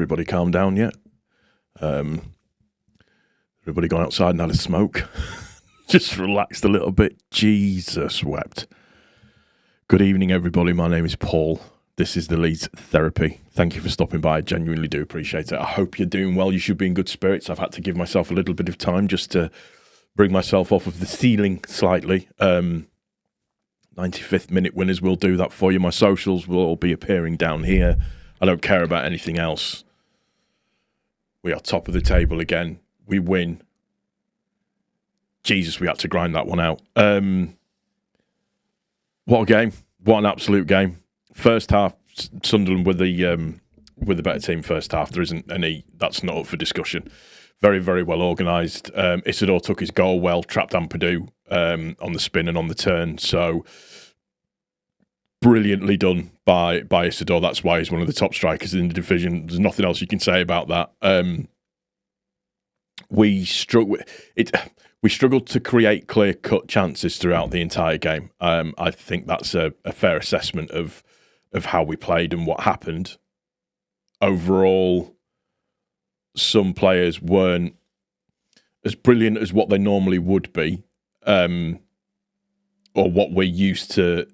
everybody calmed down yet? Everybody gone outside and had a smoke? Just relaxed a little bit. Jesus wept. Good evening, everybody. My name is Paul. This is the Leeds Therapy. Thank you for stopping by. I genuinely do appreciate it. I hope you're doing well. You should be in good spirits. I've had to give myself a little bit of time just to bring myself off of the ceiling slightly. 95th minute winners will do that for you. My socials will all be appearing down here. I don't care about anything else. We are top of the table again. We win. Jesus, we had to grind that one out. What a game. What an absolute game. First half, Sunderland with the better team first half. There isn't any, that's not up for discussion. Very, very well organised. Isidore took his goal well, trapped Ampadu on the spin and on the turn. So brilliantly done by Isidore. That's why he's one of the top strikers in the division. There's nothing else you can say about that. We struggled to create clear-cut chances throughout the entire game. I think that's a fair assessment of how we played and what happened. Overall, some players weren't as brilliant as what they normally would be, or what we're used to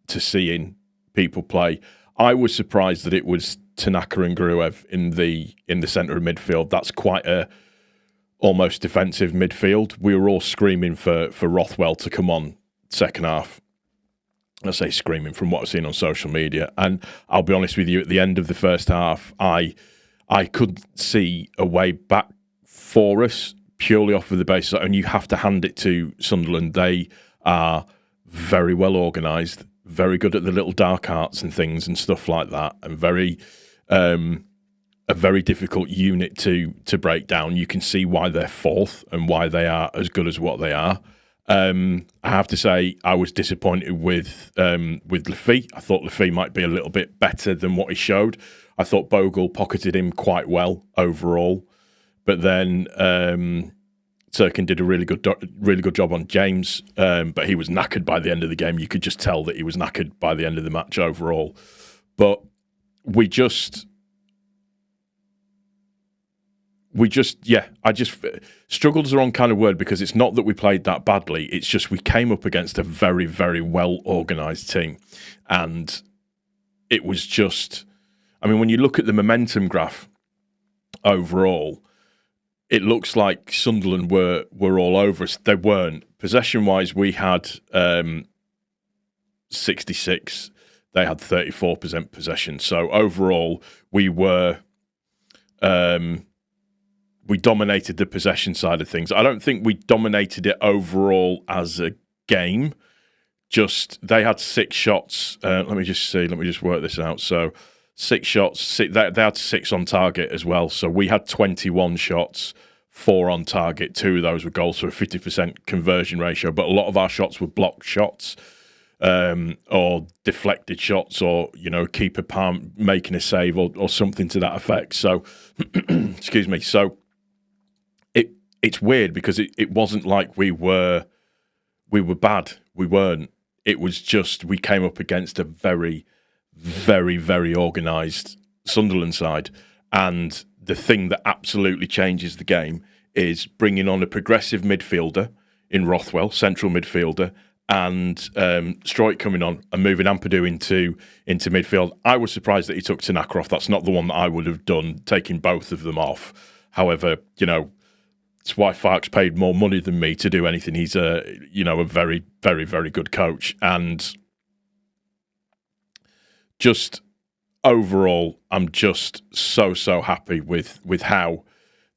seeing people play. I was surprised that it was Tanaka and Gruev in the centre of midfield. That's quite a almost defensive midfield. We were all screaming for Rothwell to come on second half. I say screaming from what I've seen on social media. And I'll be honest with you, at the end of the first half, I couldn't see a way back for us purely off of the basis. And you have to hand it to Sunderland. They are very well organised, very good at the little dark arts and things and stuff like that, and a very difficult unit to break down. You can see why they're fourth and why they are as good as what they are. I have to say I was disappointed with lufc. I thought lufc might be a little bit better than what he showed. I thought Bogle pocketed him quite well overall, but then Turkin did a really good job on James, but he was knackered by the end of the game. You could just tell that he was knackered by the end of the match overall. But struggled is the wrong kind of word, because it's not that we played that badly. It's just we came up against a very, very well-organised team. And it was just, I mean, when you look at the momentum graph overall, it looks like Sunderland were all over us. They weren't. Possession-wise, we had 66. They had 34% possession. So overall, we dominated the possession side of things. I don't think we dominated it overall as a game. Just, they had 6 shots. Let me just work this out. So 6 shots. They had 6 on target as well. So we had 21 shots, 4 on target. 2 of those were goals, so a 50% conversion ratio. But a lot of our shots were blocked shots, or deflected shots, or, keeper palm making a save, or something to that effect. So, excuse me. So it's weird, because it wasn't like we were bad. We weren't. It was just we came up against a very, very, very organised Sunderland side. And the thing that absolutely changes the game is bringing on a progressive midfielder in Rothwell, central midfielder, and Stroik coming on and moving Ampadu into midfield. I was surprised that he took Tanaka off. That's not the one that I would have done, taking both of them off. However, it's why Fark's paid more money than me to do anything. He's a very, very, very good coach. And just overall, I'm just so happy with how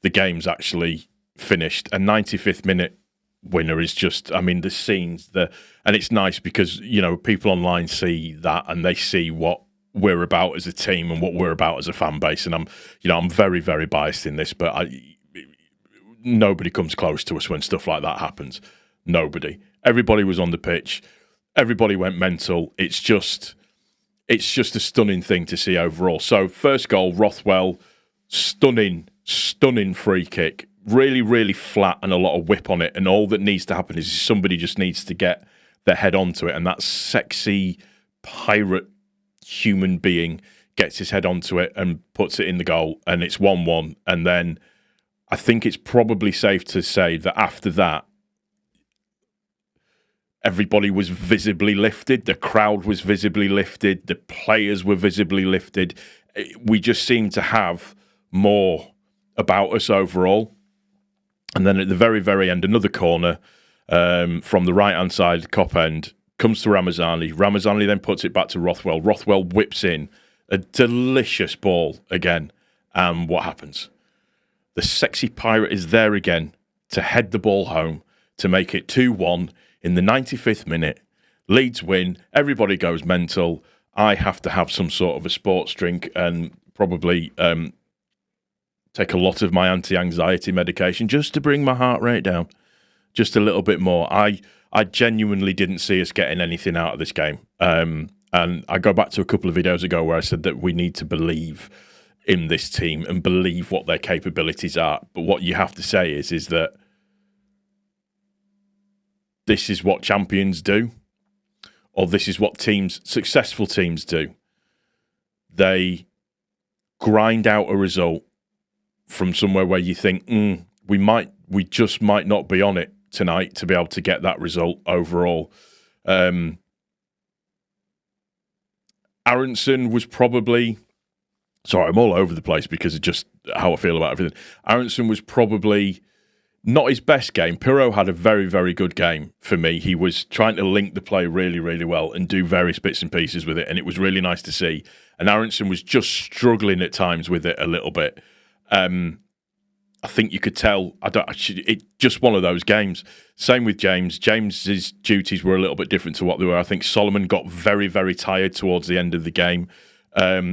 the game's actually finished. A 95th minute winner is just, I mean, the scenes, and it's nice because, people online see that and they see what we're about as a team and what we're about as a fan base. And I'm very, very biased in this, but nobody comes close to us when stuff like that happens. Nobody. Everybody was on the pitch. Everybody went mental. It's just a stunning thing to see overall. So first goal, Rothwell, stunning free kick. Really, really flat and a lot of whip on it. And all that needs to happen is somebody just needs to get their head onto it. And that sexy pirate human being gets his head onto it and puts it in the goal, and it's 1-1. And then I think it's probably safe to say that after that, everybody was visibly lifted. The crowd was visibly lifted. The players were visibly lifted. We just seemed to have more about us overall. And then at the very, very end, another corner from the right-hand side, Cop end, comes to Ramazani. Ramazani then puts it back to Rothwell. Rothwell whips in a delicious ball again. And what happens? The sexy pirate is there again to head the ball home to make it 2-1 in the 95th minute. Leeds win. Everybody goes mental. I have to have some sort of a sports drink and probably take a lot of my anti-anxiety medication just to bring my heart rate down just a little bit more. I genuinely didn't see us getting anything out of this game. And I go back to a couple of videos ago where I said that we need to believe in this team and believe what their capabilities are. But what you have to say is that this is what champions do, or this is what successful teams do. They grind out a result from somewhere where you think, we just might not be on it tonight to be able to get that result overall. Aronson was probably... Sorry, I'm all over the place because of just how I feel about everything. Aronson was probably not his best game. Pirro had a very, very good game for me. He was trying to link the play really, really well and do various bits and pieces with it, and it was really nice to see. And Aronson was just struggling at times with it a little bit. I think you could tell. It's just one of those games. Same with James. James's duties were a little bit different to what they were. I think Solomon got very, very tired towards the end of the game.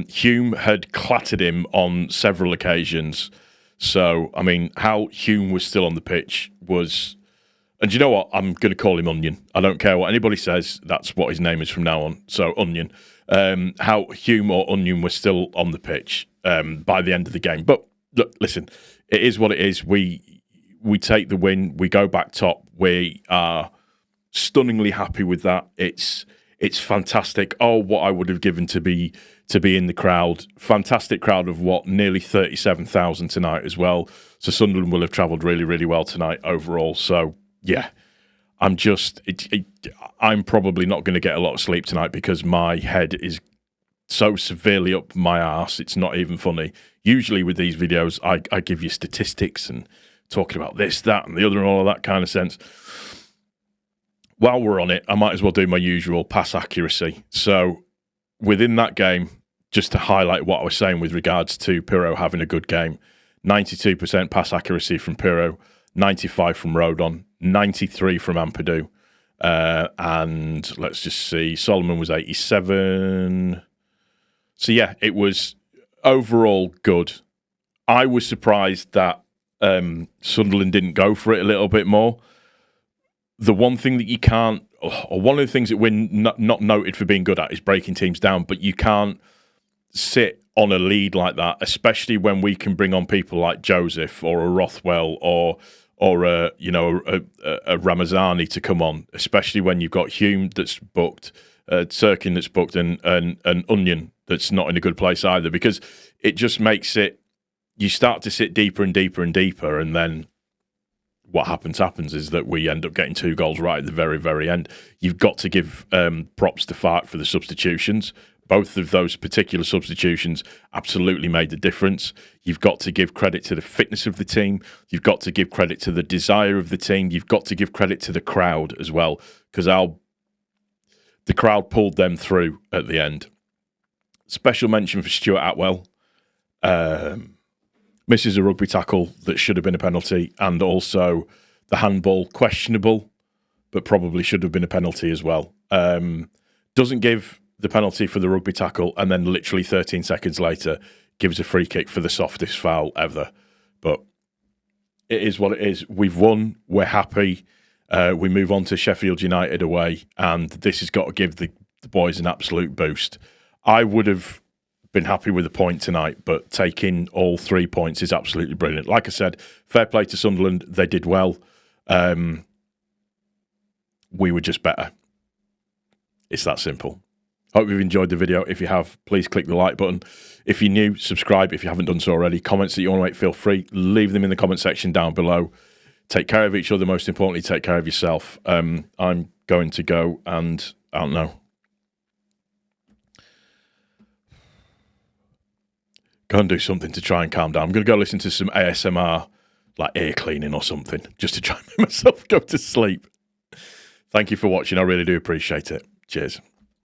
Hume had clattered him on several occasions. So, I mean, how Hume was still on the pitch was... And you know what? I'm going to call him Onion. I don't care what anybody says. That's what his name is from now on. So, Onion. How Hume or Onion was still on the pitch by the end of the game. But, look, listen, it is what it is. We take the win. We go back top. We are stunningly happy with that. It's fantastic. Oh, what I would have given to be in the crowd. Fantastic crowd of nearly 37,000 tonight as well. So Sunderland will have travelled really, really well tonight overall. So yeah, I'm probably not going to get a lot of sleep tonight because my head is so severely up my arse. It's not even funny. Usually with these videos, I give you statistics and talking about this, that, and the other, and all of that kind of sense. While we're on it, I might as well do my usual pass accuracy. So within that game, just to highlight what I was saying with regards to Pirro having a good game, 92% pass accuracy from Pirro, 95 from Rodon, 93 from Ampadu. And let's just see, Solomon was 87. So yeah, it was overall good. I was surprised that Sunderland didn't go for it a little bit more. The one thing that you can't, or one of the things that we're not noted for being good at is breaking teams down, but you can't sit on a lead like that, especially when we can bring on people like Joseph or a Rothwell or a Ramazani to come on, especially when you've got Hume that's booked, Sirkin that's booked, and Onion that's not in a good place either, because it just makes it, you start to sit deeper and deeper and deeper, and then what happens is that we end up getting 2 goals right at the very, very end. You've got to give props to Fart for the substitutions. Both of those particular substitutions absolutely made the difference. You've got to give credit to the fitness of the team. You've got to give credit to the desire of the team. You've got to give credit to the crowd as well, because the crowd pulled them through at the end. Special mention for Stuart Atwell. Misses a rugby tackle that should have been a penalty, and also the handball, questionable, but probably should have been a penalty as well. Doesn't give the penalty for the rugby tackle, and then literally 13 seconds later gives a free kick for the softest foul ever. But it is what it is. We've won. We're happy. We move on to Sheffield United away, and this has got to give the boys an absolute boost. I would have been happy with a point tonight, but taking all 3 points is absolutely brilliant. Like I said, fair play to Sunderland. They did well. We were just better. It's that simple. Hope you've enjoyed the video. If you have, please click the like button. If you're new, subscribe if you haven't done so already. Comments that you want to make, feel free. Leave them in the comment section down below. Take care of each other. Most importantly, take care of yourself. I'm going to go and, I don't know, go and do something to try and calm down. I'm going to go listen to some ASMR, like ear cleaning or something, just to try and make myself go to sleep. Thank you for watching. I really do appreciate it. Cheers.